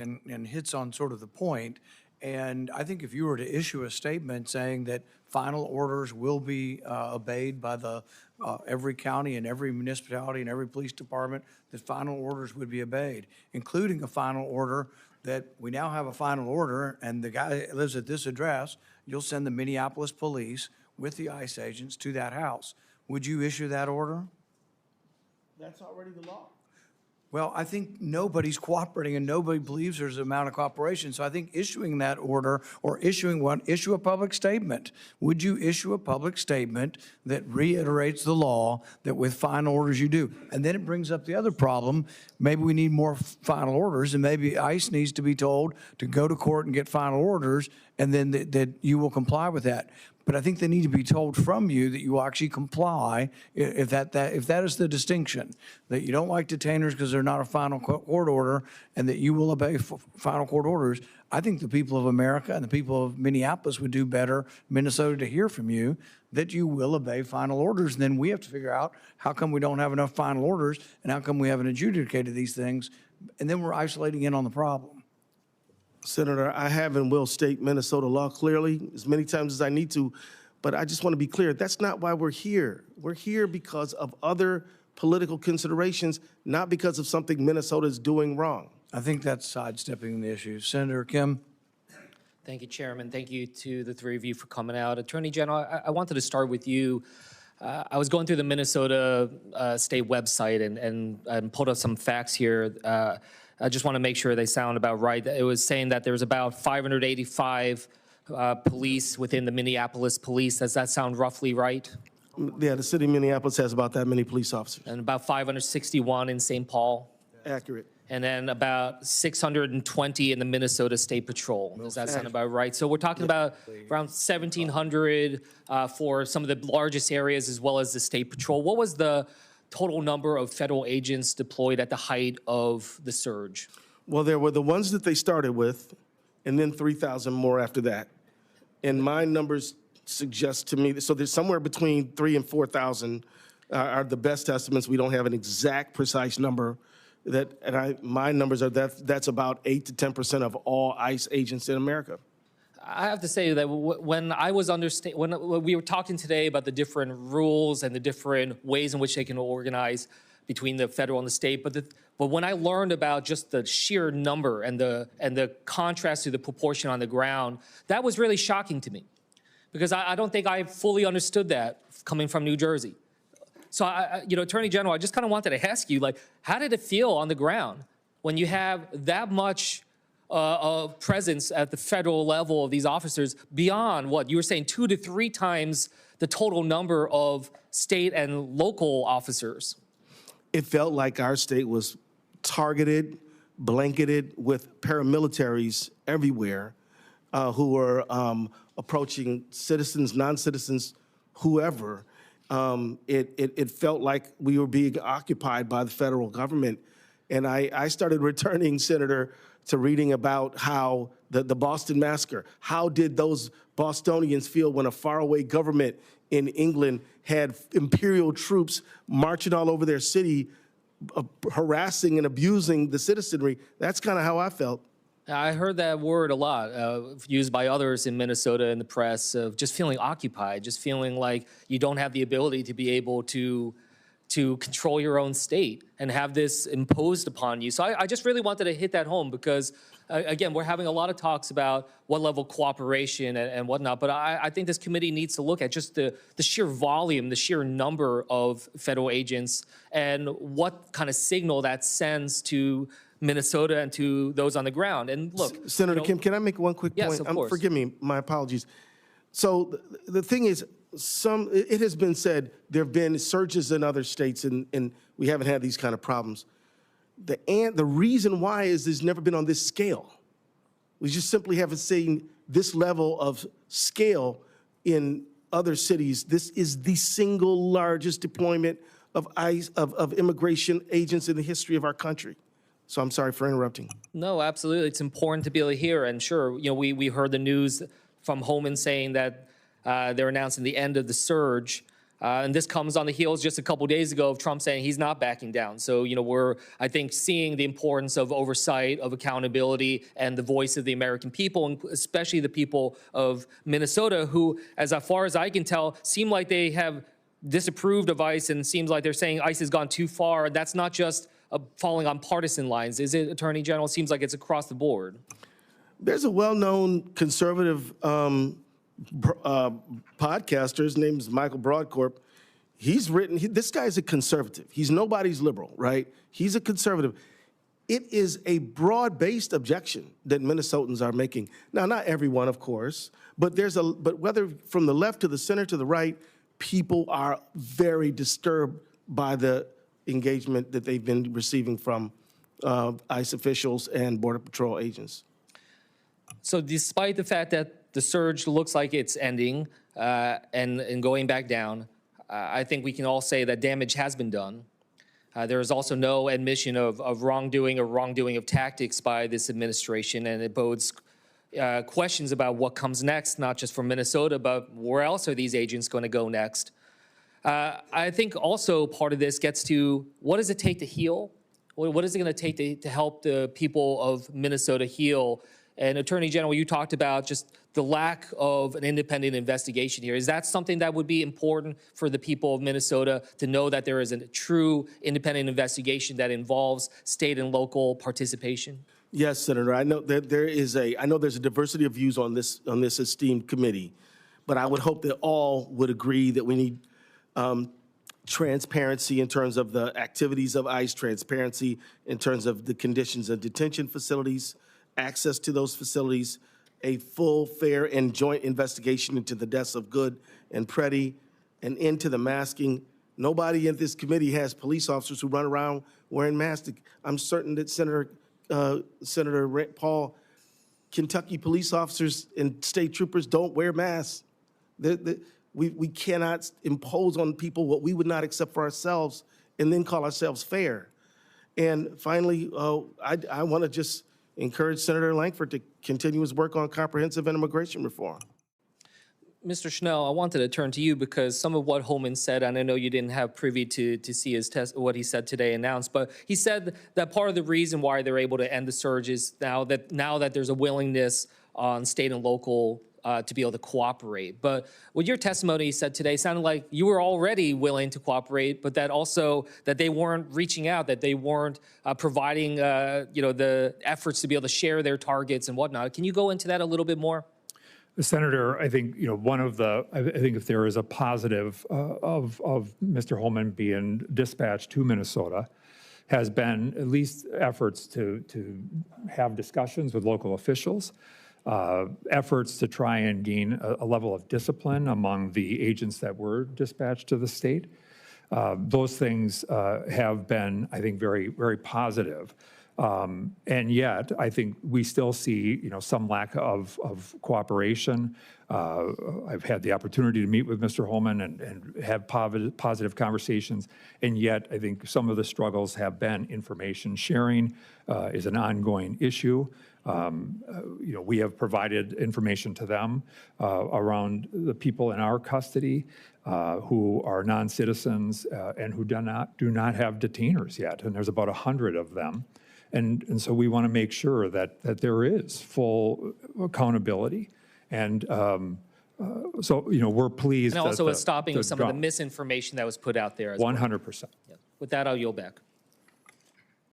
and hits on sort of the point. And I think if you were to issue a statement saying that final orders will be obeyed by the every county and every municipality and every police department, that final orders would be obeyed, including a final order that we now have a final order, and the guy that lives at this address, you'll send the Minneapolis police with the ICE agents to that house. Would you issue that order? That's already the law. Well, I think nobody's cooperating and nobody believes there's an amount of cooperation. So I think issuing that order or issuing one, issue a public statement. Would you issue a public statement that reiterates the law that with final orders you do? And then it brings up the other problem. Maybe we need more final orders, and maybe ICE needs to be told to go to court and get final orders, and then that you will comply with that. But I think they need to be told from you that you will actually comply if that is the distinction, that you don't like detainers because they're not a final court order and that you will obey final court orders. I think the people of America and the people of Minneapolis would do better, Minnesota, to hear from you that you will obey final orders. And then we have to figure out how come we don't have enough final orders and how come we haven't adjudicated these things. And then we're isolating in on the problem. Senator, I have and will state Minnesota law clearly as many times as I need to, but I just want to be clear, that's not why we're here. We're here because of other political considerations, not because of something Minnesota is doing wrong. I think that's sidestepping the issue. Senator Kim? Thank you, Chairman. Thank you to the three of you for coming out. Attorney General, I wanted to start with you. I was going through the Minnesota state website and pulled up some facts here. I just want to make sure they sound about right. It was saying that there's about 585 police within the Minneapolis police. Does that sound roughly right? Yeah, the city of Minneapolis has about that many police officers. And about 561 in St. Paul? Accurate. And then about 620 in the Minnesota State Patrol. Does that sound about right? So we're talking about around 1,700 for some of the largest areas as well as the State Patrol. What was the total number of federal agents deployed at the height of the surge? Well, there were the ones that they started with, and then 3,000 more after that. And my numbers suggest to me, so there's somewhere between 3,000 and 4,000 are the best estimates. We don't have an exact precise number. My numbers are that's about 8 to 10% of all ICE agents in America. I have to say that when we were talking today about the different rules and the different ways in which they can organize between the federal and the state, but when I learned about just the sheer number and the contrast to the proportion on the ground, that was really shocking to me, because I don't think I fully understood that coming from New Jersey. So, Attorney General, I just kind of wanted to ask you, how did it feel on the ground when you have that much of presence at the federal level of these officers beyond what you were saying, 2 to 3 times the total number of state and local officers? It felt like our state was targeted, blanketed with paramilitaries everywhere who were approaching citizens, non-citizens, whoever. It felt like we were being occupied by the federal government. And I started returning, Senator, to reading about how the Boston massacre, how did those Bostonians feel when a faraway government in England had imperial troops marching all over their city, harassing and abusing the citizenry? That's kind of how I felt. I heard that word a lot, used by others in Minnesota in the press, of just feeling occupied, just feeling like you don't have the ability to be able to control your own state and have this imposed upon you. So I just really wanted to hit that home because, again, we're having a lot of talks about what level of cooperation and whatnot, but I think this committee needs to look at just the sheer volume, the sheer number of federal agents and what kind of signal that sends to Minnesota and to those on the ground. And look, Senator Kim, can I make one quick point? Yes, of course. Forgive me, my apologies. So the thing is, it has been said there have been surges in other states, and we haven't had these kind of problems. The reason why is there's never been on this scale. We just simply haven't seen this level of scale in other cities. This is the single largest deployment of ICE, of immigration agents in the history of our country. So I'm sorry for interrupting. No, absolutely. It's important to be able to hear. And sure, we heard the news from Homeland saying that they're announcing the end of the surge. And this comes on the heels just a couple days ago of Trump saying he's not backing down. So, we're, I think, seeing the importance of oversight, of accountability, and the voice of the American people, and especially the people of Minnesota, who, as far as I can tell, seem like they have disapproved of ICE, and seems like they're saying ICE has gone too far. That's not just falling on partisan lines, is it, Attorney General? It seems like it's across the board. There's a well-known conservative podcaster. His name is Michael Broadcorp. He's written, this guy's a conservative. He's nobody's liberal, right? He's a conservative. It is a broad-based objection that Minnesotans are making. Now, not everyone, of course, but whether from the left to the center to the right, people are very disturbed by the engagement that they've been receiving from ICE officials and Border Patrol agents. So despite the fact that the surge looks like it's ending and going back down, I think we can all say that damage has been done. There is also no admission of wrongdoing or wrongdoing of tactics by this administration, and it bodes questions about what comes next, not just for Minnesota, but where else are these agents going to go next? I think also part of this gets to what does it take to heal? What is it going to take to help the people of Minnesota heal? And Attorney General, you talked about just the lack of an independent investigation here. Is that something that would be important for the people of Minnesota to know, that there is a true independent investigation that involves state and local participation? Yes, Senator. I know that there's a diversity of views on this esteemed committee, but I would hope that all would agree that we need transparency in terms of the activities of ICE, transparency in terms of the conditions of detention facilities, access to those facilities, a full, fair, and joint investigation into the deaths of Good and Preddy, and into the masking. Nobody in this committee has police officers who run around wearing masks. I'm certain that Senator Paul, Kentucky police officers and state troopers don't wear masks. We cannot impose on people what we would not accept for ourselves and then call ourselves fair. And finally, I want to just encourage Senator Lankford to continue his work on comprehensive immigration reform. Mr. Schnell, I wanted to turn to you because some of what Homeland said, and I know you didn't have privy to see his what he said today announced, but he said that part of the reason why they're able to end the surge is now that there's a willingness on state and local to be able to cooperate. But with your testimony you said today sounded like you were already willing to cooperate, but that also that they weren't reaching out, that they weren't providing the efforts to be able to share their targets and whatnot. Can you go into that a little bit more? Senator, I think, I think if there is a positive of Mr. Holman being dispatched to Minnesota, has been at least efforts to have discussions with local officials, efforts to try and gain a level of discipline among the agents that were dispatched to the state. Those things have been, I think, very, very positive. And yet, I think we still see, some lack of cooperation. I've had the opportunity to meet with Mr. Holman and have positive conversations, and yet I think some of the struggles have been information sharing is an ongoing issue. We have provided information to them around the people in our custody who are non-citizens and who do not have detainers yet, and there's about 100 of them. And so we want to make sure that there is full accountability. And so, we're pleased. And also that a stopping of some of the misinformation that was put out there as 100%. well. With that, I'll yield back.